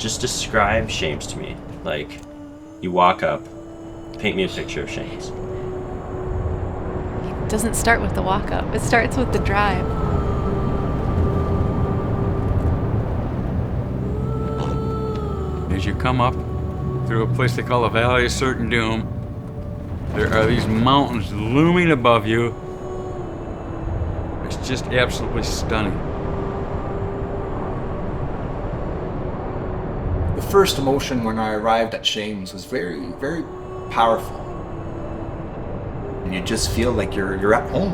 Just describe Shames to me. Like, you walk up, paint me a picture of Shames. It doesn't start with the walk up, it starts with the drive. As you come up through a place they call the Valley of Certain Doom, there are these mountains looming above you. It's just absolutely stunning. The first emotion when I arrived at Shames was very, very powerful. And you just feel like you're at home.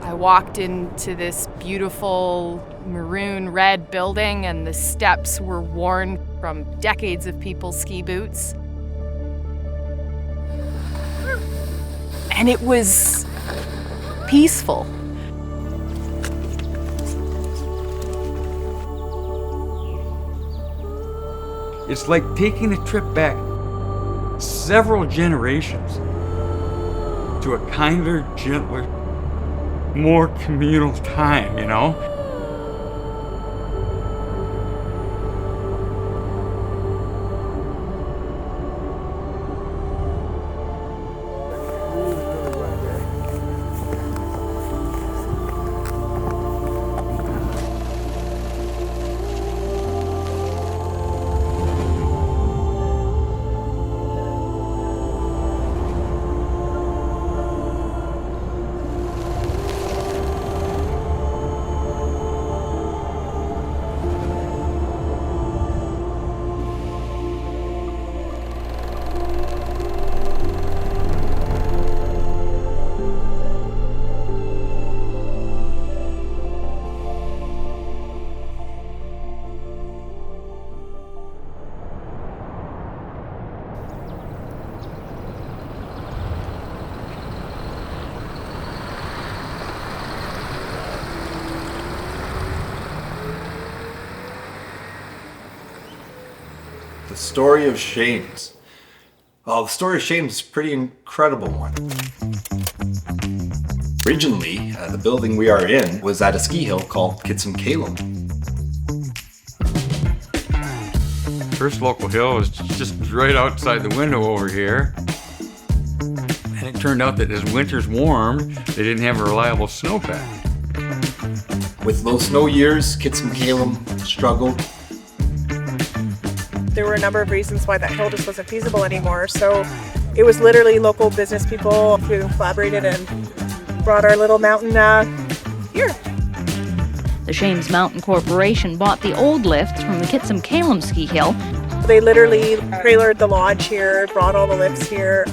I walked into this beautiful maroon red building, and the steps were worn from decades of people's ski boots. And it was peaceful. It's like taking a trip back several generations to a kinder, gentler, more communal time, you know? The story of Shames. Well, the story of Shames is a pretty incredible one. Originally, the building we are in was at a ski hill called Kitsim-Kalem. First local hill was just right outside the window over here. And it turned out that as winter's warm, they didn't have a reliable snowpack. With low snow years, Kitsim-Kalem struggled. There were a number of reasons why that hill just wasn't feasible anymore. So it was literally local business people who collaborated and brought our little mountain here. The Shames Mountain Corporation bought the old lifts from the Kitsim-Kalem ski hill. They literally trailered the lodge here, brought all the lifts here.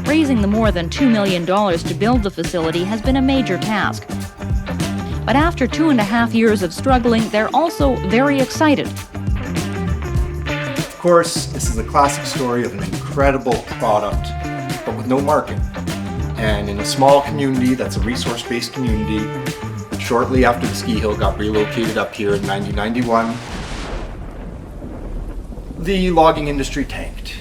Raising the more than $2 million to build the facility has been a major task. But after 2.5 years of struggling, they're also very excited. Of course, this is a classic story of an incredible product, but with no market. And in a small community that's a resource-based community, shortly after the ski hill got relocated up here in 1991, the logging industry tanked.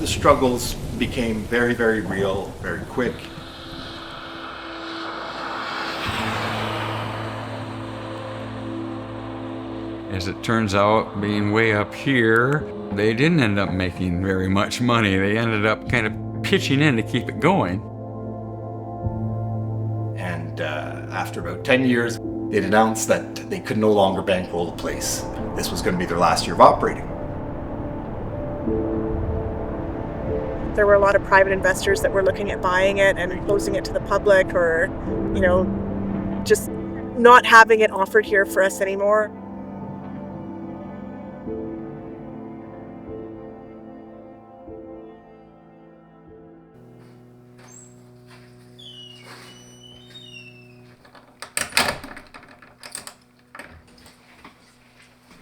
The struggles became very, very real, very quick. As it turns out, being way up here, they didn't end up making very much money. They ended up kind of pitching in to keep it going. And after about 10 years, it announced that they could no longer bankroll the place. This was going to be their last year of operating. There were a lot of private investors that were looking at buying it and closing it to the public, or, just not having it offered here for us anymore.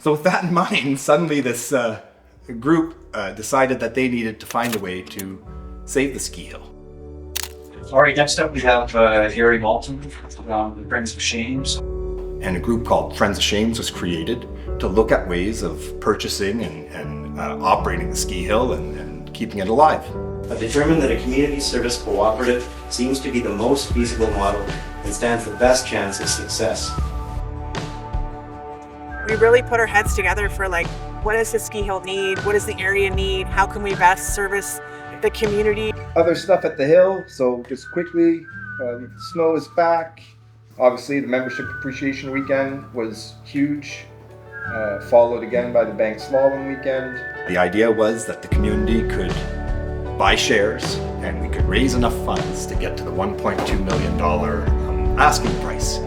So with that in mind, suddenly this group decided that they needed to find a way to save the ski hill. All right, next up we have Harry Malton from Friends of Shames. And a group called Friends of Shames was created to look at ways of purchasing and operating the ski hill and keeping it alive. I've determined that a community service cooperative seems to be the most feasible model and stands the best chance of success. we really put our heads together for like, what does the ski hill need? What does the area need? How can we best service the community? Other stuff at the hill, so just quickly, snow is back. Obviously the membership appreciation weekend was huge, followed again by the bank slalom weekend. The idea was that the community could buy shares and we could raise enough funds to get to the $1.2 million asking price.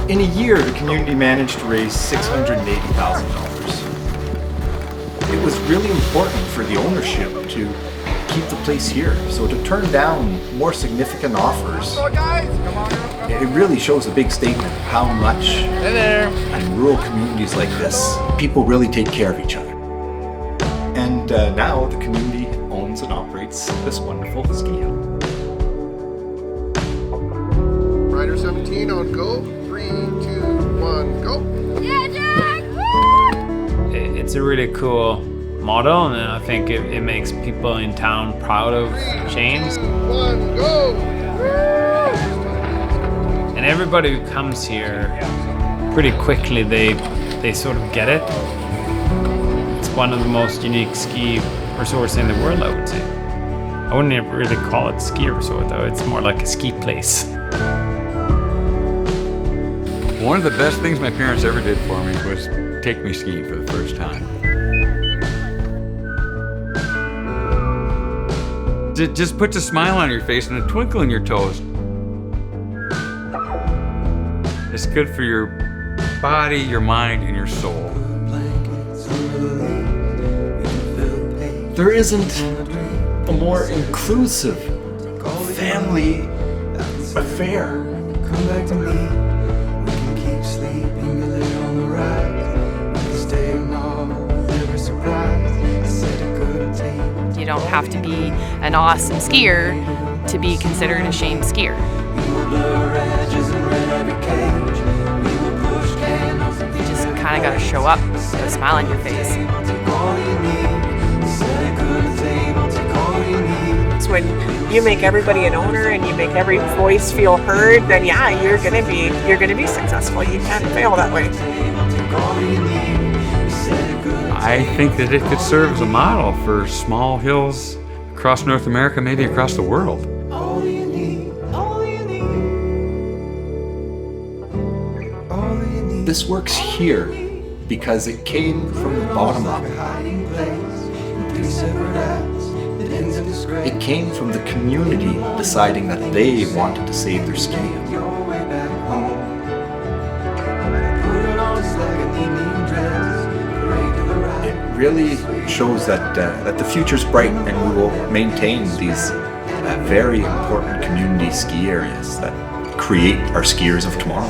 In a year, the community managed to raise $680,000. It was really important for the ownership to keep the place here, so to turn down more significant offers, it really shows a big statement of how much in rural communities like this, people really take care of each other. And now the community owns and operates this wonderful ski hill. Rider 17 on go. 3, 2, 1, go. Yeah, Jack! It's a really cool model, and I think it makes people in town proud of Shane's. 3, 2, 1, go. And everybody who comes here, pretty quickly they sort of get it. It's one of the most unique ski resorts in the world, I would say. I wouldn't even really call it a ski resort though, it's more like a ski place. One of the best things my parents ever did for me was take me skiing for the first time. It just puts a smile on your face and a twinkle in your toes. It's good for your body, your mind, and your soul. There isn't a more inclusive family affair. Come back to me. We can keep sleeping a little on the rise. We can stay normal with every surprise. I said a good team. You don't have to be an awesome skier to be considered a Shane skier. You just kind of got to show up with a smile on your face. So when you make everybody an owner and you make every voice feel heard, then yeah, you're gonna be successful. You can't fail that way. I think that it could serve as a model for small hills across North America, maybe across the world. This works here because it came from the bottom up. It came from the community deciding that they wanted to save their ski hill. It really shows that the future's bright and we will maintain these very important community ski areas that create our skiers of tomorrow.